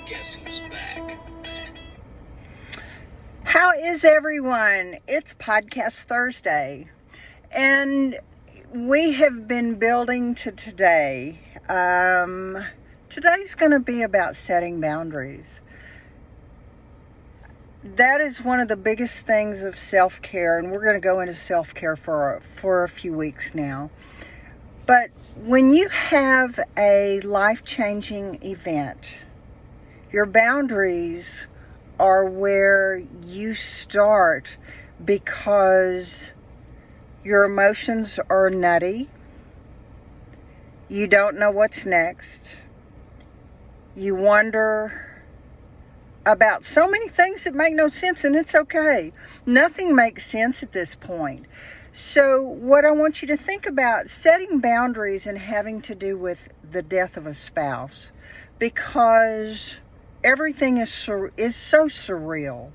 Guess who's back? How is everyone? It's Podcast Thursday, and we have been building to today. Today's going to be about setting boundaries. That is one of the biggest things of self-care, and we're going to go into self-care for a few weeks now. But when you have a life-changing event, your boundaries are where you start because your emotions are nutty. You don't know what's next. You wonder about so many things that make no sense, and it's okay. Nothing makes sense at this point. So what I want you to think about, setting boundaries and having to do with the death of a spouse, because everything is so surreal.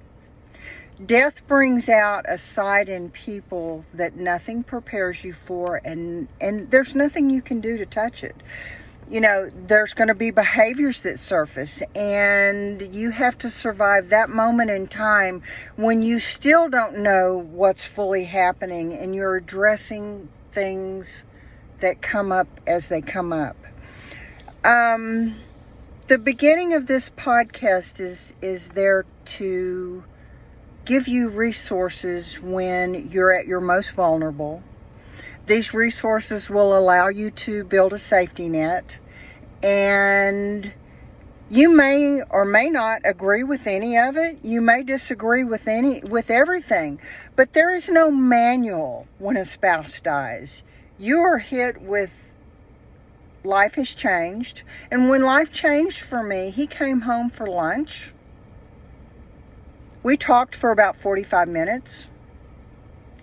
Death brings out a side in people that nothing prepares you for, and there's nothing you can do to touch it. You know, there's going to be behaviors that surface, and you have to survive that moment in time when you still don't know what's fully happening, and you're addressing things that come up as they come up. The beginning of this podcast is there to give you resources when you're at your most vulnerable. These resources will allow you to build a safety net, and you may or may not agree with any of it. You may disagree with everything, but there is no manual when a spouse dies. You are hit with life has changed. And when life changed for me, he came home for lunch. We talked for about 45 minutes.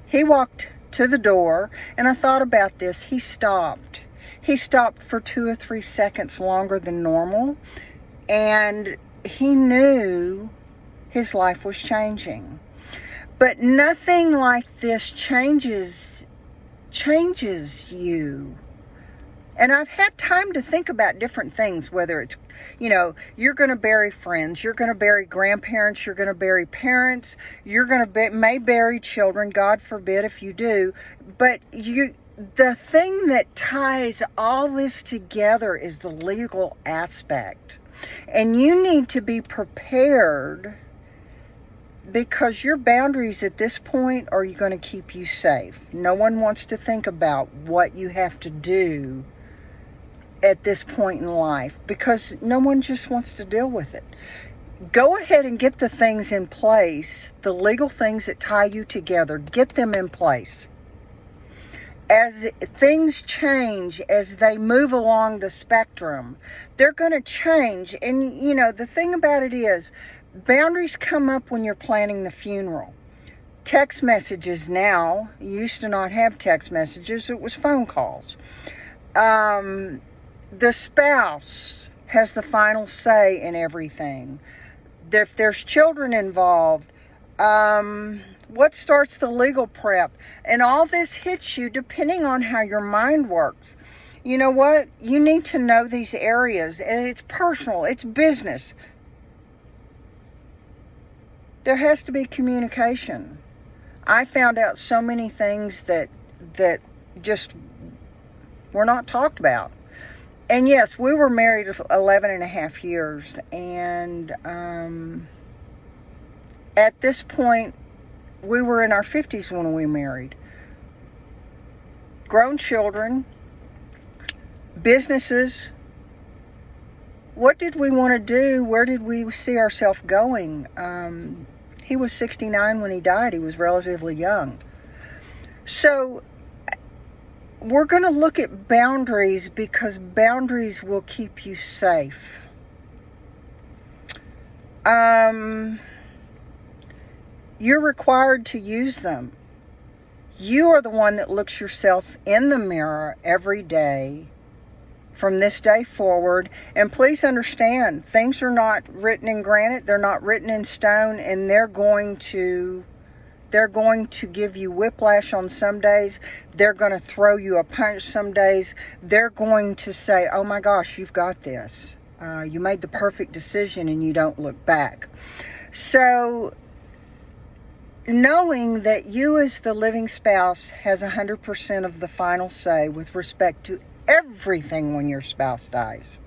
He walked to the door, and I thought about this. He stopped. He stopped for 2 or 3 seconds longer than normal, and he knew his life was changing. But nothing like this changes you. And I've had time to think about different things, whether it's, you're going to bury friends, you're going to bury grandparents, you're going to bury parents, you're going to may bury children, God forbid if you do. But the thing that ties all this together is the legal aspect. And you need to be prepared, because your boundaries at this point are going to keep you safe. No one wants to think about what you have to do at this point in life, because no one just wants to deal with it. Go ahead and get the things in place, the legal things that tie you together, get them in place. As things change, as they move along the spectrum, they're going to change. And, the thing about it is, boundaries come up when you're planning the funeral. Text messages now, you used to not have text messages, it was phone calls. The spouse has the final say in everything. If there's children involved, what starts the legal prep? And all this hits you depending on how your mind works. You know what? You need to know these areas, and it's personal, it's business. There has to be communication. I found out so many things that just were not talked about. And yes, we were married 11 and a half years, and at this point, we were in our 50s when we married. Grown children, businesses. What did we want to do? Where did we see ourselves going? He was 69 when he died. He was relatively young. So we're going to look at boundaries, because boundaries will keep you safe. You're required to use them. You are the one that looks yourself in the mirror every day from this day forward. And please understand, things are not written in granite. They're not written in stone, and they're going to give you whiplash on some days. They're going to throw you a punch some days. They're going to say, oh my gosh, you've got this. You made the perfect decision and you don't look back. So, knowing that you as the living spouse has 100% of the final say with respect to everything when your spouse dies.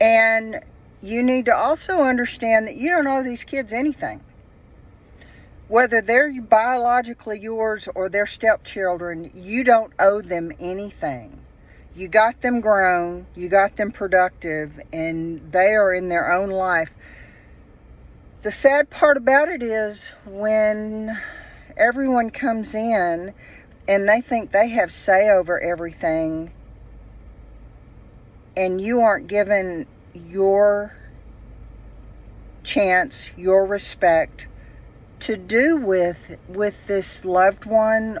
And you need to also understand that you don't owe these kids anything. Whether they're biologically yours or they're stepchildren, you don't owe them anything. You got them grown, you got them productive, and they are in their own life. The sad part about it is when everyone comes in and they think they have say over everything and you aren't given your chance, your respect to do with this loved one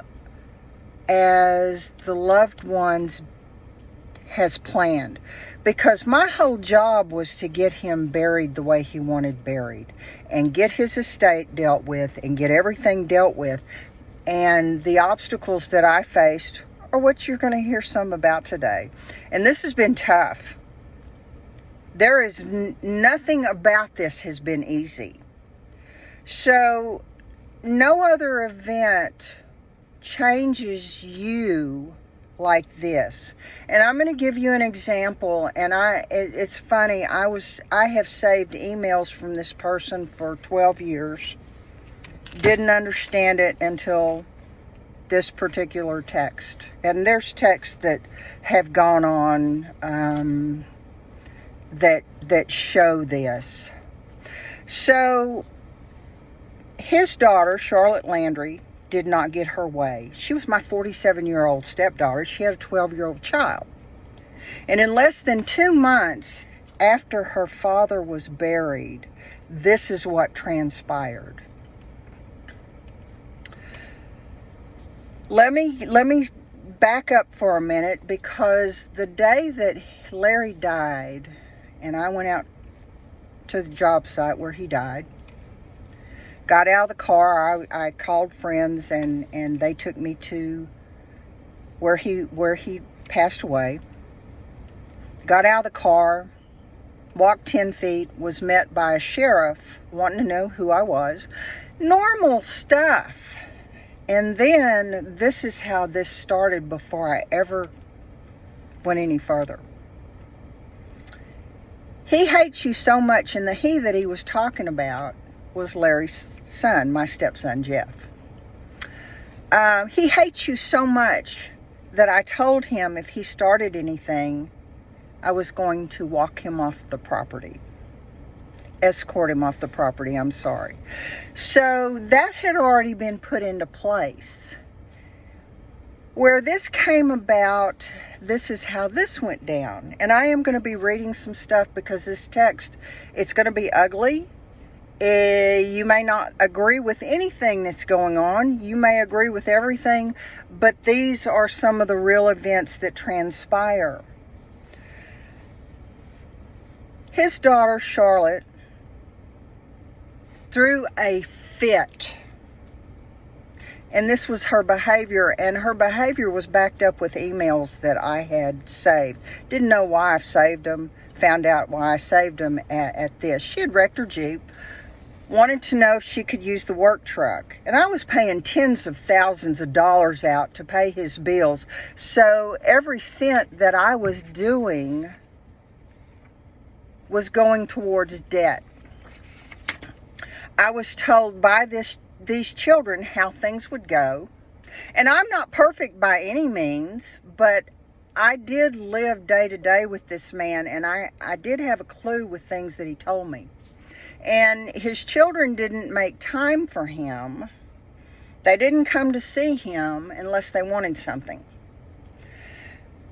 as the loved one's has planned. Because my whole job was to get him buried the way he wanted buried and get his estate dealt with and get everything dealt with. And the obstacles that I faced are what you're going to hear some about today. And this has been tough. There is nothing about this has been easy. So no other event changes you like this. And I'm going to give you an example. And it's funny. I have saved emails from this person for 12 years. Didn't understand it until this particular text. And there's texts that have gone on that show this. So his daughter, Charlotte Landry, did not get her way. She was my 47-year-old stepdaughter. She had a 12-year-old child. And in less than 2 months after her father was buried, this is what transpired. Let me back up for a minute, because the day that Larry died, and I went out to the job site where he died, got out of the car, I called friends, and they took me to where he passed away. Got out of the car, walked 10 feet, was met by a sheriff wanting to know who I was. Normal stuff. And then this is how this started before I ever went any further. He hates you so much, and the he that he was talking about was Larry's son, my stepson, Jeff. He hates you so much that I told him if he started anything, I was going to walk him off the property. Escort him off the property, I'm sorry. So that had already been put into place. Where this came about, this is how this went down. And I am going to be reading some stuff because this text, it's going to be ugly. You may not agree with anything that's going on. You may agree with everything, but these are some of the real events that transpire. His daughter, Charlotte, threw a fit. And this was her behavior, and her behavior was backed up with emails that I had saved. Didn't know why I saved them, found out why I saved them at this. She had wrecked her Jeep, wanted to know if she could use the work truck. And I was paying tens of thousands of dollars out to pay his bills. So every cent that I was doing was going towards debt. I was told by these children how things would go. And I'm not perfect by any means, but I did live day to day with this man, and I did have a clue with things that he told me. And his children didn't make time for him. They didn't come to see him unless they wanted something.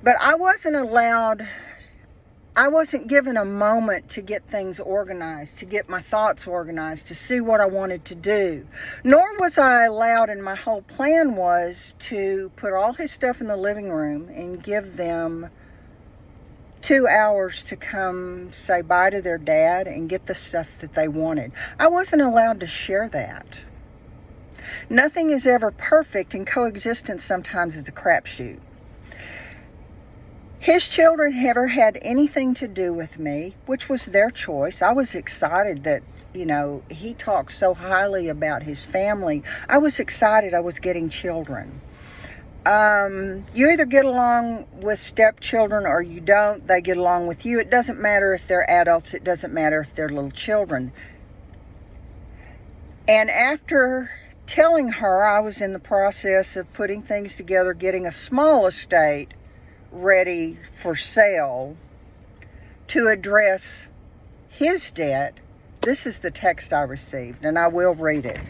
But I wasn't given a moment to get things organized, to get my thoughts organized, to see what I wanted to do. Nor was I allowed, and my whole plan was to put all his stuff in the living room and give them 2 hours to come say bye to their dad and get the stuff that they wanted. I wasn't allowed to share that. Nothing is ever perfect, and coexistence sometimes is a crapshoot. His children never had anything to do with me, which was their choice. I was excited that, he talked so highly about his family. I was excited I was getting children. You either get along with stepchildren or you don't. They get along with you. It doesn't matter if they're adults. It doesn't matter if they're little children. And after telling her I was in the process of putting things together, getting a small estate ready for sale to address his debt, this is the text I received, and I will read it.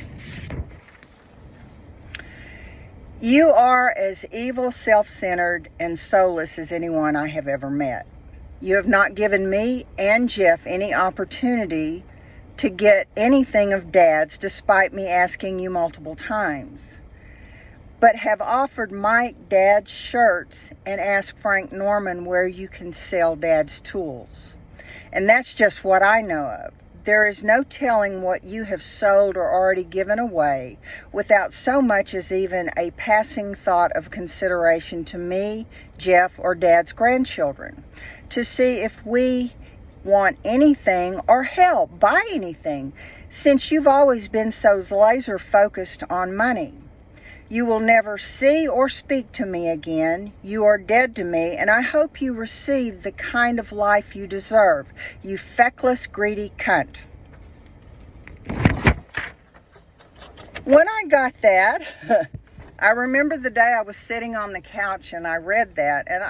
You are as evil, self-centered, and soulless as anyone I have ever met. You have not given me and Jeff any opportunity to get anything of Dad's, despite me asking you multiple times, but have offered Mike Dad's shirts and asked Frank Norman where you can sell Dad's tools. And that's just what I know of. There is no telling what you have sold or already given away without so much as even a passing thought of consideration to me, Jeff, or Dad's grandchildren, to see if we want anything or help buy anything, since you've always been so laser focused on money. You will never see or speak to me again. You are dead to me, and I hope you receive the kind of life you deserve, you feckless, greedy cunt. When I got that, I remember the day I was sitting on the couch and I read that, and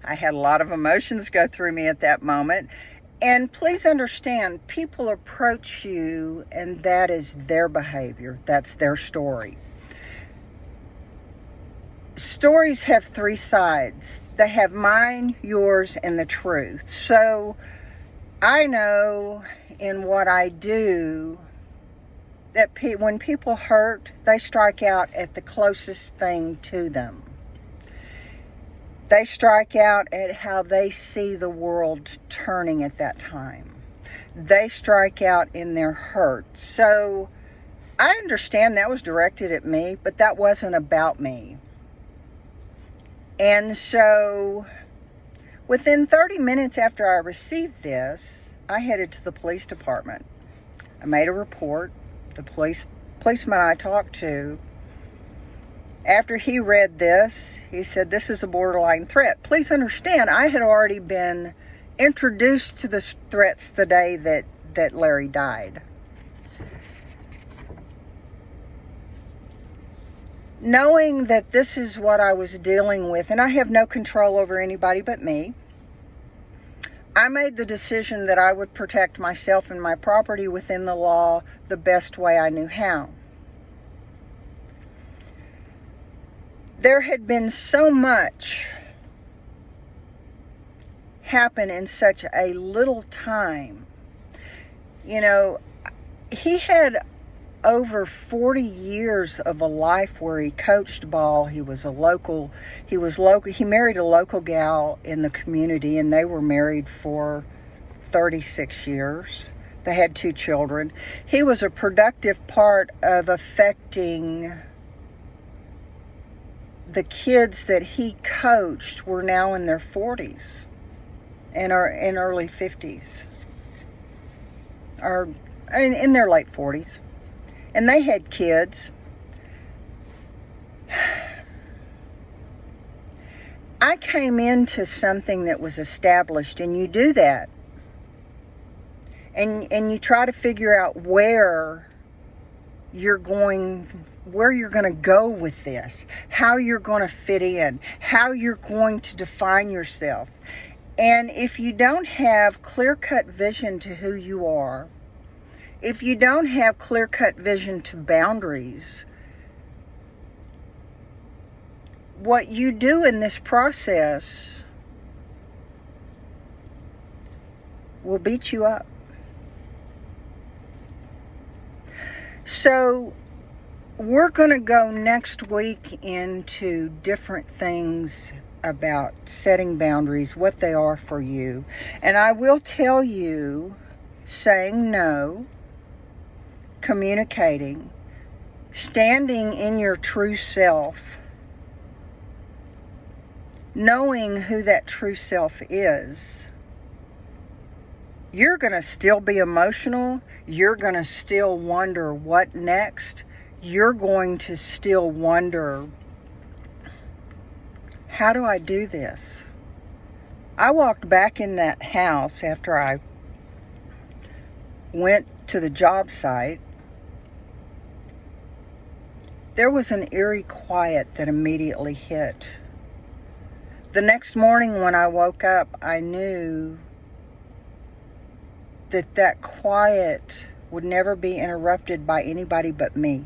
I had a lot of emotions go through me at that moment. And please understand, people approach you, and that is their behavior. That's their story. Stories have three sides. They have mine, yours, and the truth. So I know in what I do that when people hurt, they strike out at the closest thing to them. They strike out at how they see the world turning at that time. They strike out in their hurt. So I understand that was directed at me, but that wasn't about me. And so within 30 minutes after I received this, I headed to the police department. I made a report. The policeman I talked to, after he read this, he said, this is a borderline threat. Please understand, I had already been introduced to the threats the day that Larry died. Knowing that this is what I was dealing with, and I have no control over anybody but me, I made the decision that I would protect myself and my property within the law the best way I knew how. There had been so much happen in such a little time. He had over 40 years of a life where he coached ball. He married a local gal in the community, and they were married for 36 years. They had 2 children. He was a productive part of affecting the kids that he coached were now in their 40s and are in early 50s, or in their late 40s. And they had kids. I came into something that was established, and you do that. And you try to figure out where you're going to go with this, how you're going to fit in, how you're going to define yourself. And if you don't have clear-cut vision to who you are, if you don't have clear-cut vision to boundaries, what you do in this process will beat you up. So we're going to go next week into different things about setting boundaries, what they are for you. And I will tell you, saying no, communicating, standing in your true self, knowing who that true self is, you're going to still be emotional. You're going to still wonder what next. You're going to still wonder, how do I do this? I walked back in that house after I went to the job site. There was an eerie quiet that immediately hit. The next morning when I woke up, I knew that that quiet would never be interrupted by anybody but me.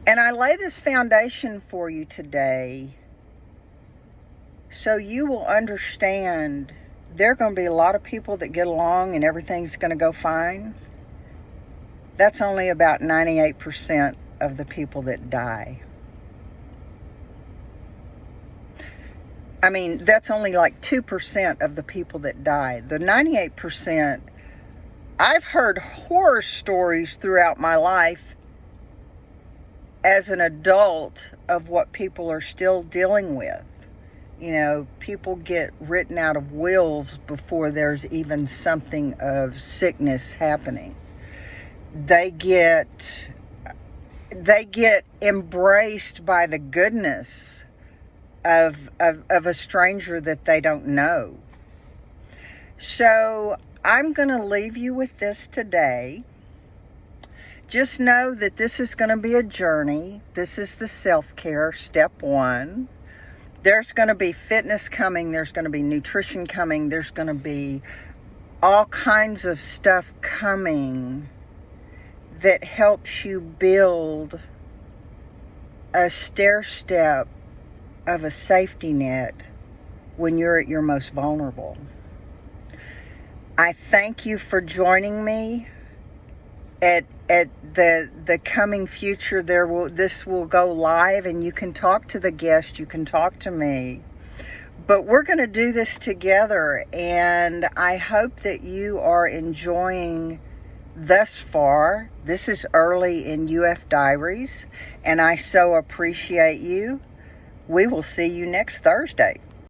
And I lay this foundation for you today so you will understand there are going to be a lot of people that get along and everything's going to go fine. That's only about 98% of the people that die. I mean, that's only like 2% of the people that die. The 98%, I've heard horror stories throughout my life as an adult of what people are still dealing with. You know, people get written out of wills before there's even something of sickness happening. They get embraced by the goodness of a stranger that they don't know. So I'm going to leave you with this today. Just know that this is going to be a journey. This is the self-care step 1. There's going to be fitness coming. There's going to be nutrition coming. There's going to be all kinds of stuff coming that helps you build a stair step of a safety net when you're at your most vulnerable. I thank you for joining me. At the coming future, this will go live, and you can talk to the guest, you can talk to me. But we're going to do this together, and I hope that you are enjoying thus far. This is early in UF Diaries, and I so appreciate you. We will see you next Thursday.